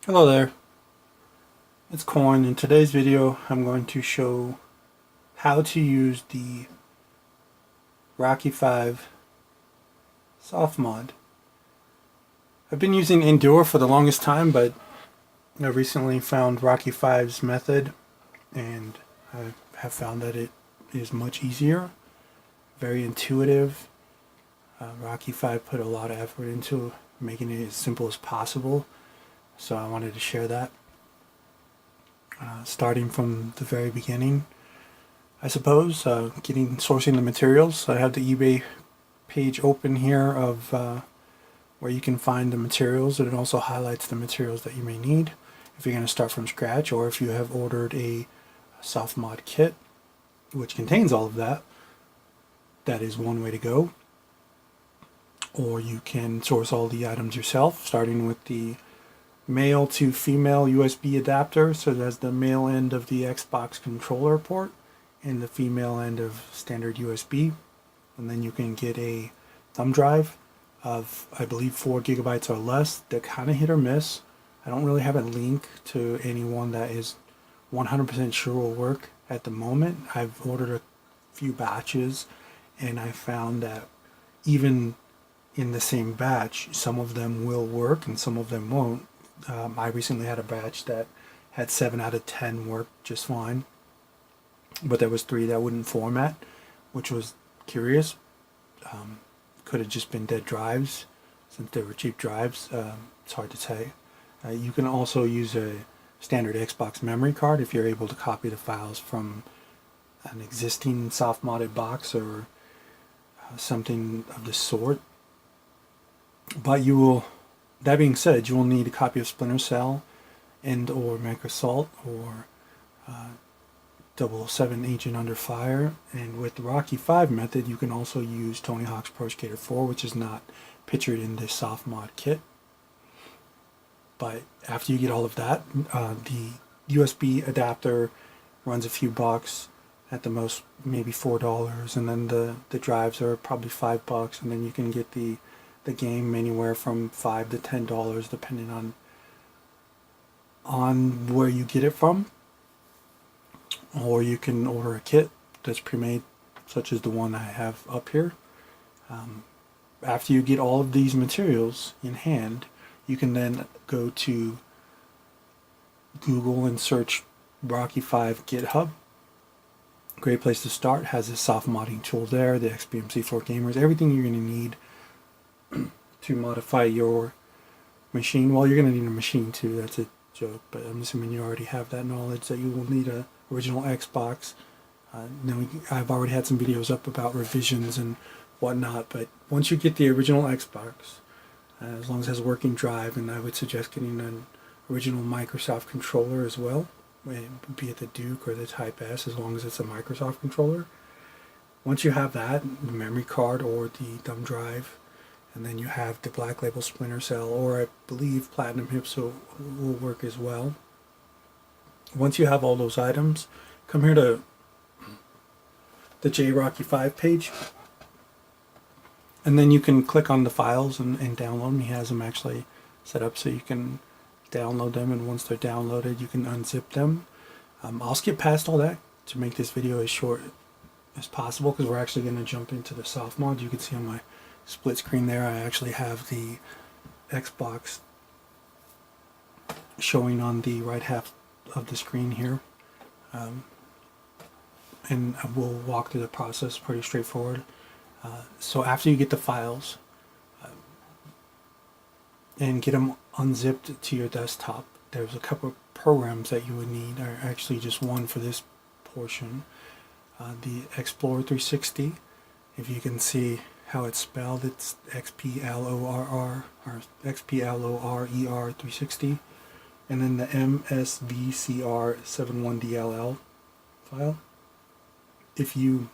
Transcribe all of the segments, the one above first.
Hello there, it's Corn. In today's video I'm going to show how to use the Rocky5 Softmod. I've been using Endure for the longest time, but I recently found Rocky5's method and I have found that it is much easier, very intuitive. Rocky5 put a lot of effort into making it as simple as possible, so I wanted to share that. Starting from the very beginning, I suppose, sourcing the materials. I have the eBay page open here of where you can find the materials, and it also highlights the materials that you may need if you're going to start from scratch, or if you have ordered a Softmod kit which contains all of that. That is one way to go. Or you can source all the items yourself, starting with the male to female USB adapter. So that's the male end of the Xbox controller port and the female end of standard USB. And then you can get a thumb drive of, I believe, 4 gigabytes or less. They're kind of hit or miss. I don't really have a link to anyone that is 100% sure will work at the moment. I've ordered a few batches and I found that even in the same batch, some of them will work and some of them won't. I recently had a batch that had 7 out of 10 work just fine, but there was 3 that wouldn't format, which was curious. Could have just been dead drives, since they were cheap drives. It's hard to say. You can also use a standard Xbox memory card if you're able to copy the files from an existing soft modded box or something of the sort. But you will, that being said, you will need a copy of Splinter and or Microsoft or 007 Agent Under Fire. And with the Rocky5 method, you can also use Tony Hawk's Pro Skater 4, which is not pictured in this soft mod kit. But after you get all of that, the USB adapter runs a few bucks, at the most maybe $4, and then the drives are probably $5, and then you can get the game anywhere from $5 to $10 depending on where you get it from. Or you can order a kit that's pre-made, such as the one I have up here. After you get all of these materials in hand, you can then go to Google and search Rocky5 GitHub. Great place to start. Has a soft modding tool there, the XBMC4 gamers, everything you're going to need to modify your machine. Well, you're going to need a machine too, that's a joke, but I'm assuming you already have that knowledge that you will need a original Xbox. Now I've already had some videos up about revisions and whatnot, but once you get the original Xbox, as long as it has a working drive, and I would suggest getting an original Microsoft controller as well, be it the Duke or the Type S, as long as it's a Microsoft controller. Once you have that, the memory card or the thumb drive, and then you have the Black Label Splinter Cell, or I believe Platinum Hypso will work as well. Once you have all those items, come here to the Rocky5 page, and then you can click on the files and download them. He has them actually set up so you can download them, and once they're downloaded you can unzip them. I'll skip past all that to make this video as short as possible, because we're actually going to jump into the soft mod. You can see on my split screen there I actually have the Xbox showing on the right half of the screen here, and we'll walk through the process. Pretty straightforward. So after you get the files and get them unzipped to your desktop, there's a couple of programs that you would need, or actually just one for this portion. The Explorer 360, if you can see how it's spelled, it's XPLORR or XPLORER 360, and then the MSVCR71DLL file. If you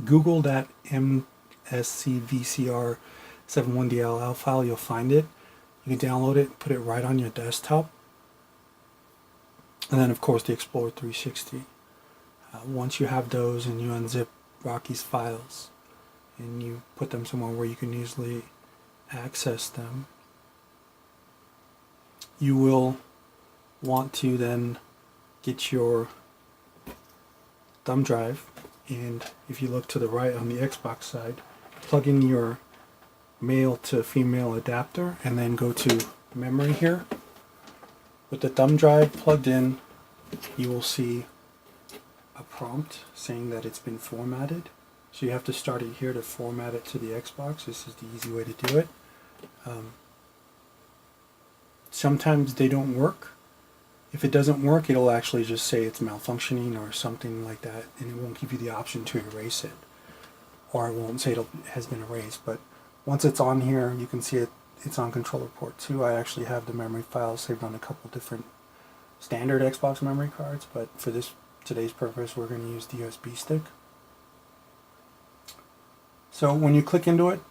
Google that MSCVCR71DLL file, you'll find it. You can download it, put it right on your desktop, and then of course the Explorer 360. Once you have those and you unzip Rocky's files and you put them somewhere where you can easily access them, you will want to then get your thumb drive, and if you look to the right on the Xbox side, plug in your male to female adapter and then go to memory here. With the thumb drive plugged in, you will see a prompt saying that it's been formatted. So you have to start it here to format it to the Xbox. This is the easy way to do it. Sometimes they don't work. If it doesn't work, it'll actually just say it's malfunctioning or something like that, and it won't give you the option to erase it. Or it won't say it has been erased. But once it's on here, you can see it's on controller port 2. I actually have the memory files saved on a couple different standard Xbox memory cards, but for today's purpose, we're going to use the USB stick. So when you click into it,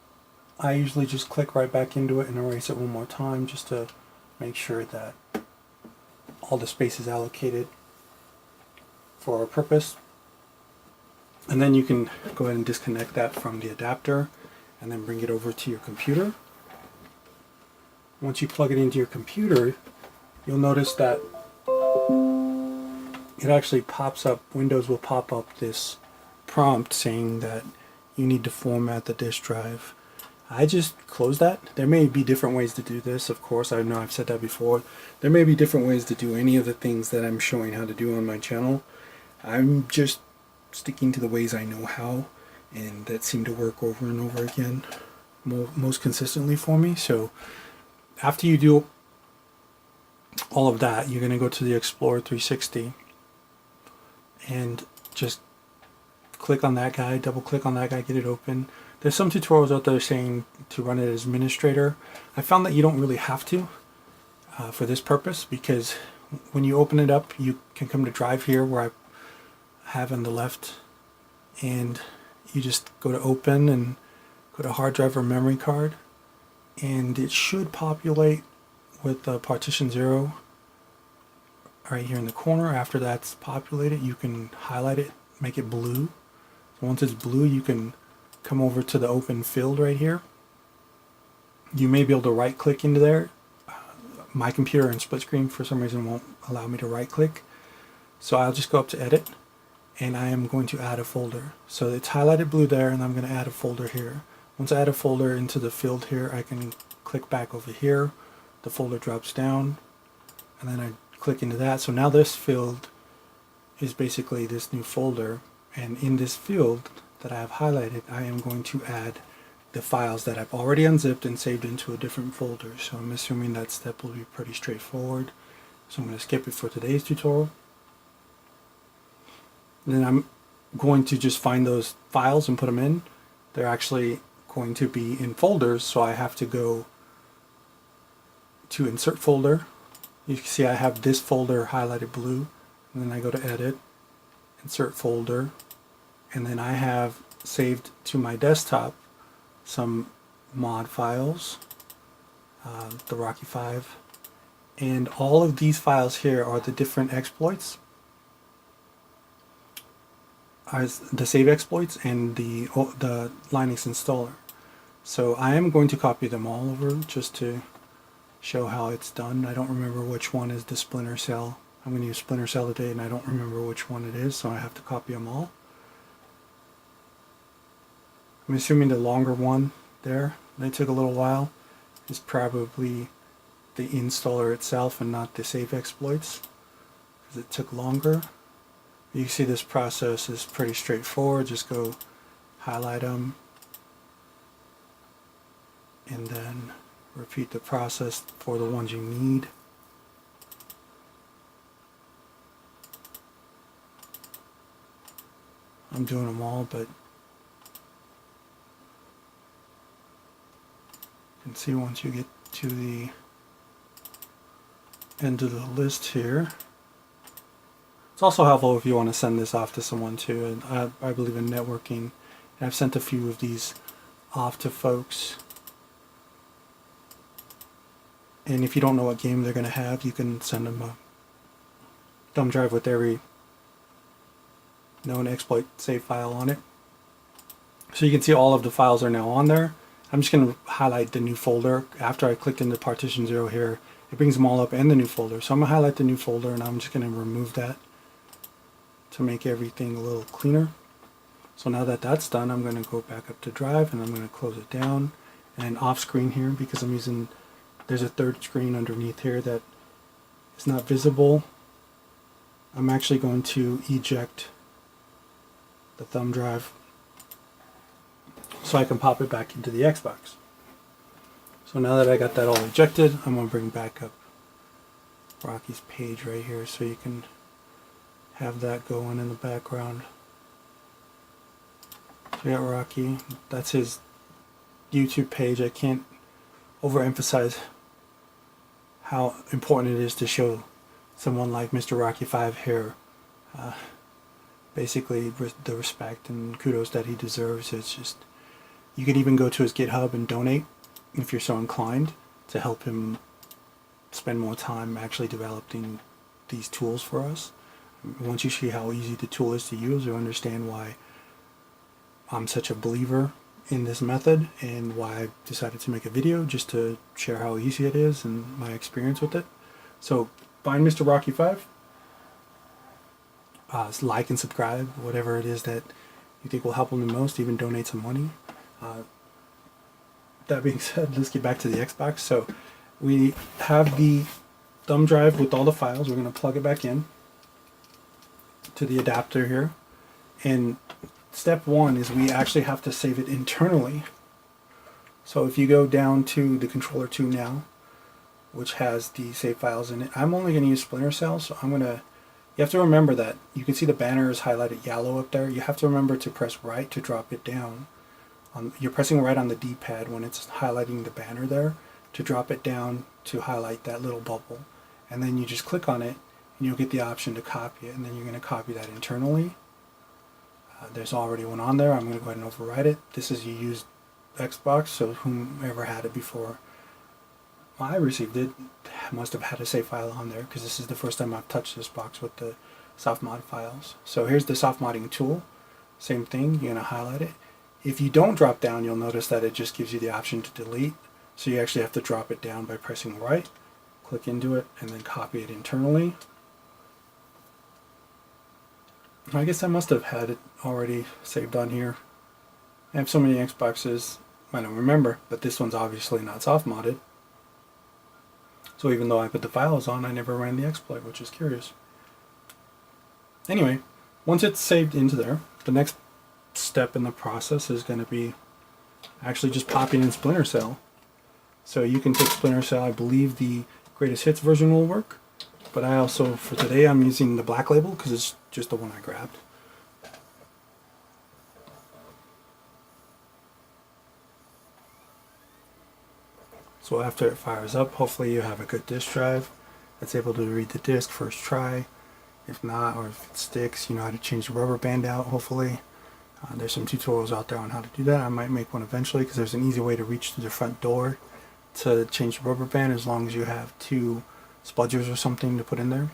I usually just click right back into it and erase it one more time just to make sure that all the space is allocated for our purpose. And then you can go ahead and disconnect that from the adapter and then bring it over to your computer. Once you plug it into your computer, you'll notice that it actually pops up, Windows will pop up this prompt saying that you need to format the disk drive. I just close that. There may be different ways to do this, of course. I know I've said that before. There may be different ways to do any of the things that I'm showing how to do on my channel. I'm just sticking to the ways I know how, and that seem to work over and over again most consistently for me. So after you do all of that, you're going to go to the Explorer 360 and just click on that guy, double click on that guy, get it open. There's some tutorials out there saying to run it as administrator. I found that you don't really have to for this purpose, because when you open it up, you can come to drive here where I have on the left, and you just go to open and go to hard drive or memory card, and it should populate with partition 0 right here in the corner. After that's populated, you can highlight it, make it blue. So once it's blue, you can come over to the open field right here. You may be able to right click into there. My computer and split screen for some reason won't allow me to right click. So I'll just go up to edit, and I am going to add a folder. So it's highlighted blue there, and I'm going to add a folder here. Once I add a folder into the field here, I can click back over here. The folder drops down, and then I click into that. So now this field is basically this new folder, and in this field that I have highlighted, I am going to add the files that I've already unzipped and saved into a different folder. So I'm assuming that step will be pretty straightforward. So I'm going to skip it for today's tutorial. And then I'm going to just find those files and put them in. They're actually going to be in folders, so I have to go to insert folder. You can see I have this folder highlighted blue, and then I go to edit, insert folder, and then I have saved to my desktop some mod files, the Rocky5, and all of these files here are the different exploits, the save exploits and the Linux installer. So I am going to copy them all over just to show how it's done. I don't remember which one is the Splinter cell. I'm going to use Splinter cell today, and I don't remember which one it is, so I have to copy them all. I'm assuming the longer one there, that took a little while, is probably the installer itself and not the save exploits, because it took longer. You can see this process is pretty straightforward. Just go highlight them and then repeat the process for the ones you need. I'm doing them all, but you can see once you get to the end of the list here. It's also helpful if you want to send this off to someone too. And I believe in networking, and I've sent a few of these off to folks. And if you don't know what game they're going to have, you can send them a thumb drive with every known exploit save file on it. So you can see all of the files are now on there. I'm just going to highlight the new folder. After I clicked into partition 0 here, it brings them all up and the new folder. So I'm going to highlight the new folder, and I'm just going to remove that to make everything a little cleaner. So now that that's done, I'm going to go back up to Drive, and I'm going to close it down. And off screen here, because I'm using, there's a third screen underneath here that is not visible, I'm actually going to eject the thumb drive so I can pop it back into the Xbox. So now that I got that all ejected, I'm going to bring back up Rocky's page right here so you can have that going in the background. So we got Rocky, that's his YouTube page. I can't overemphasize how important it is to show someone like Mr. Rocky5 here basically the respect and kudos that he deserves. It's just, you could even go to his GitHub and donate if you're so inclined to help him spend more time actually developing these tools for us. Once you see how easy the tool is to use, you'll understand why I'm such a believer in this method and why I decided to make a video just to share how easy it is and my experience with it. So find Mr. Rocky5, like and subscribe, whatever it is that you think will help him the most, even donate some money. That being said, let's get back to the Xbox. So we have the thumb drive with all the files. We're going to plug it back in to the adapter here. And step one is we actually have to save it internally. So if you go down to the controller 2 now, which has the save files in it, I'm only going to use Splinter Cell, so I'm going to, you have to remember that you can see the banner is highlighted yellow up there. You have to remember to press right to drop it down. You're pressing right on the D-pad when it's highlighting the banner there to drop it down to highlight that little bubble. And then you just click on it and you'll get the option to copy it, and then you're going to copy that internally. There's already one on there. I'm going to go ahead and override it. This is you used Xbox, so whomever had it before I received it must have had a save file on there, because this is the first time I've touched this box with the Softmod files. So here's the Softmodding tool. Same thing, you're going to highlight it. If you don't drop down, you'll notice that it just gives you the option to delete. So you actually have to drop it down by pressing right, click into it, and then copy it internally. I guess I must have had it already saved on here. I have so many Xboxes, I don't remember, but this one's obviously not soft modded. So even though I put the files on, I never ran the exploit, which is curious. Anyway, once it's saved into there, the next step in the process is going to be actually just popping in Splinter Cell. So you can take Splinter Cell. I believe the greatest hits version will work, but I also, for today, I'm using the black label because it's just the one I grabbed. So after it fires up, hopefully you have a good disk drive that's able to read the disk first try. If not, or if it sticks, you know how to change the rubber band out, hopefully. There's some tutorials out there on how to do that. I might make one eventually, because there's an easy way to reach to the front door to change the rubber band, as long as you have 2 spudgers or something to put in there.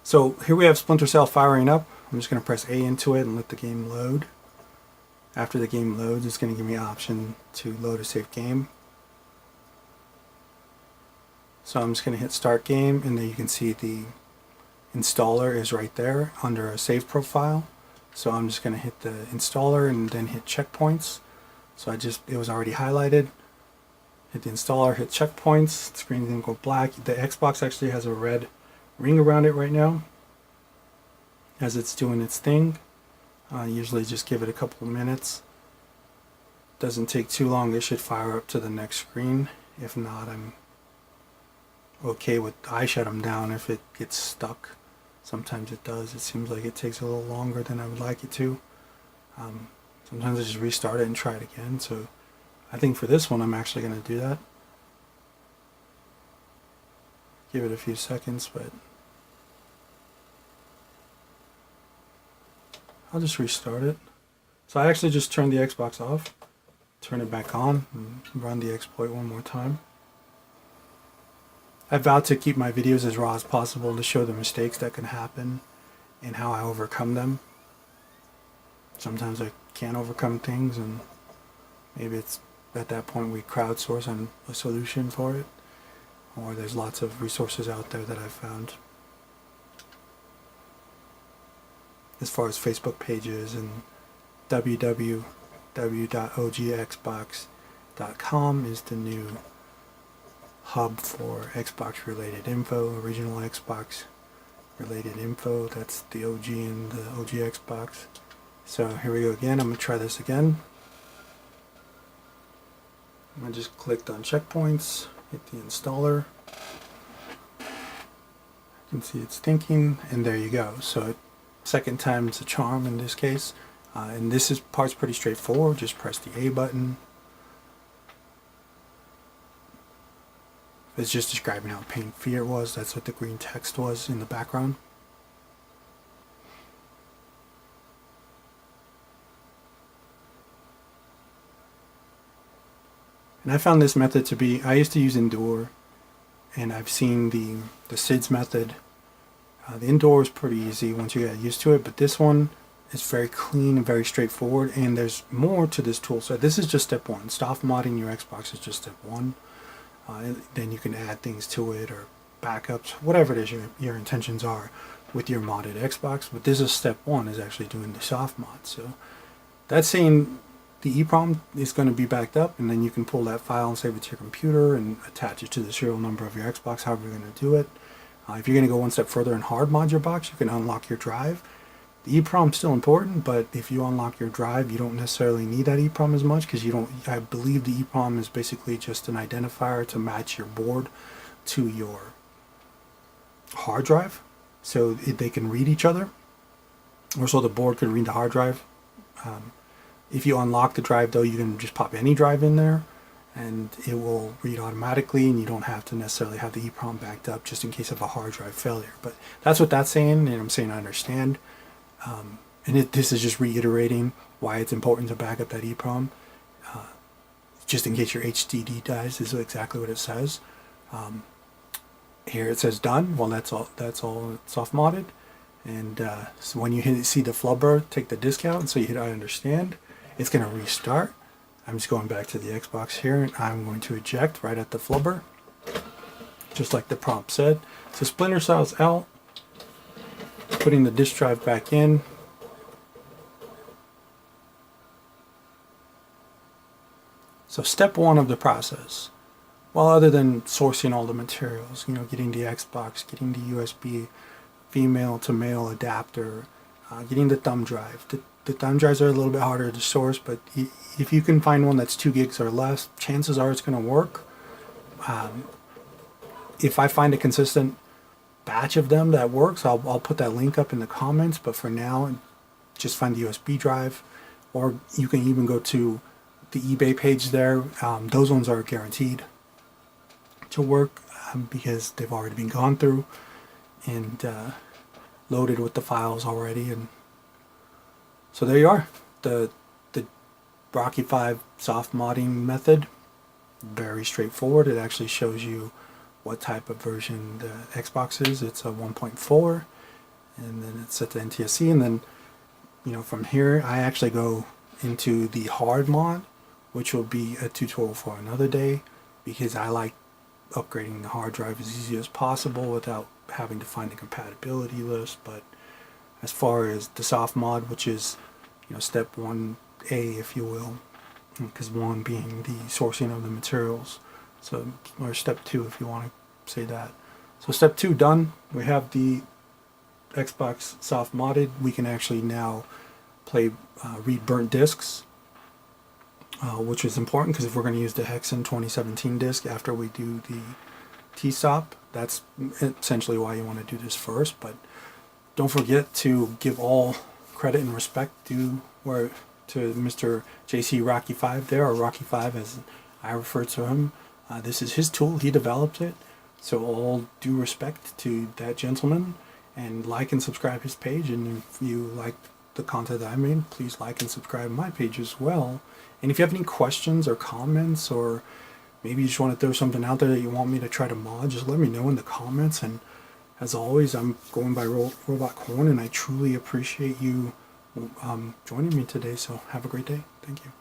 So here we have Splinter Cell firing up. I'm just going to press A into it and let the game load. After the game loads, it's going to give me an option to load a safe game. So I'm just going to hit start game, and then you can see the installer is right there under a save profile. So I'm just going to hit the installer and then hit checkpoints. So it was already highlighted. Hit the installer, hit checkpoints, the screen's going to go black. The Xbox actually has a red ring around it right now as it's doing its thing. Usually just give it a couple of minutes. Doesn't take too long, it should fire up to the next screen. If not, I'm okay with I shut them down if it gets stuck. Sometimes it does. It seems like it takes a little longer than I would like it to. Sometimes I just restart it and try it again. So I think for this one I'm actually going to do that. Give it a few seconds, but I'll just restart it. So I actually just turned the Xbox off, turn it back on, and run the exploit one more time. I vowed to keep my videos as raw as possible to show the mistakes that can happen and how I overcome them. Sometimes I can't overcome things, and Maybe it's at that point we crowdsource on a solution for it, or there's lots of resources out there that I've found. As far as Facebook pages, and www.ogxbox.com is the new hub for Xbox related info, original Xbox related info. That's the OG and the OG Xbox. So here we go again. I'm going to try this again. I just clicked on checkpoints, hit the installer. You can see it's thinking, and there you go. So second time's the charm in this case. And this part's pretty straightforward. Just press the A button. It's just describing how pain-free it was. That's what the green text was in the background. And I found this method to be, I used to use Endure, and I've seen the SIDS method. The Endure is pretty easy once you get used to it, but this one is very clean and very straightforward, and there's more to this tool. So this is just step one. Softmodding your Xbox is just step one. Then you can add things to it, or backups, whatever it is your intentions are with your modded Xbox. But this is step one, is actually doing the soft mod. So that's saying the EEPROM is going to be backed up, and then you can pull that file and save it to your computer and attach it to the serial number of your Xbox, however you're going to do it. If you're going to go one step further and hard mod your box, you can unlock your drive. The EEPROM is still important, but if you unlock your drive, you don't necessarily need that EEPROM as much, because I believe the EEPROM is basically just an identifier to match your board to your hard drive, so they can read each other, or so the board can read the hard drive. If you unlock the drive, though, you can just pop any drive in there, and it will read automatically, and you don't have to necessarily have the EEPROM backed up just in case of a hard drive failure. But that's what that's saying, and I'm saying I understand. This is just reiterating why it's important to back up that EEPROM, just in case your HDD dies. This is exactly what it says. Here it says done. Well, that's all soft modded. And so when you see the flubber, take the disk out, and so you hit I understand, it's going to restart. I'm just going back to the Xbox here, and I'm going to eject right at the flubber, just like the prompt said. So Splinter Cells out, putting the disk drive back in. So step one of the process, well, other than sourcing all the materials, getting the Xbox, getting the USB female to male adapter, getting the thumb drive. The thumb drives are a little bit harder to source, but if you can find one that's 2 gigs or less, chances are it's going to work. If I find a consistent batch of them that works, I'll put that link up in the comments, but for now, just find the USB drive, or you can even go to the eBay page there. Those ones are guaranteed to work because they've already been gone through and loaded with the files already. And so there you are, the Rocky5 soft modding method. Very straightforward. It actually shows you what type of version the Xbox is. It's a 1.4, and then it's set to NTSC, and then from here I actually go into the hard mod, which will be a tutorial for another day, because I like upgrading the hard drive as easy as possible without having to find a compatibility list. But as far as the soft mod, which is step 1A, if you will, because 1 being the sourcing of the materials, so, or step 2 if you want to say that. So step 2 done. We have the Xbox soft modded. We can actually now read burnt discs, which is important, because if we're going to use the Hexen 2017 disc after we do the TSOP, that's essentially why you want to do this first. But don't forget to give all credit and respect to Mr. JC Rocky5 there, or Rocky5 as I refer to him. This is his tool. He developed it. So all due respect to that gentleman, and like and subscribe his page. And if you like the content that I made, please like and subscribe my page as well. And if you have any questions or comments, or maybe you just want to throw something out there that you want me to try to mod, just let me know in the comments. And as always, I'm going by Robot Corn, and I truly appreciate you joining me today. So have a great day. Thank you.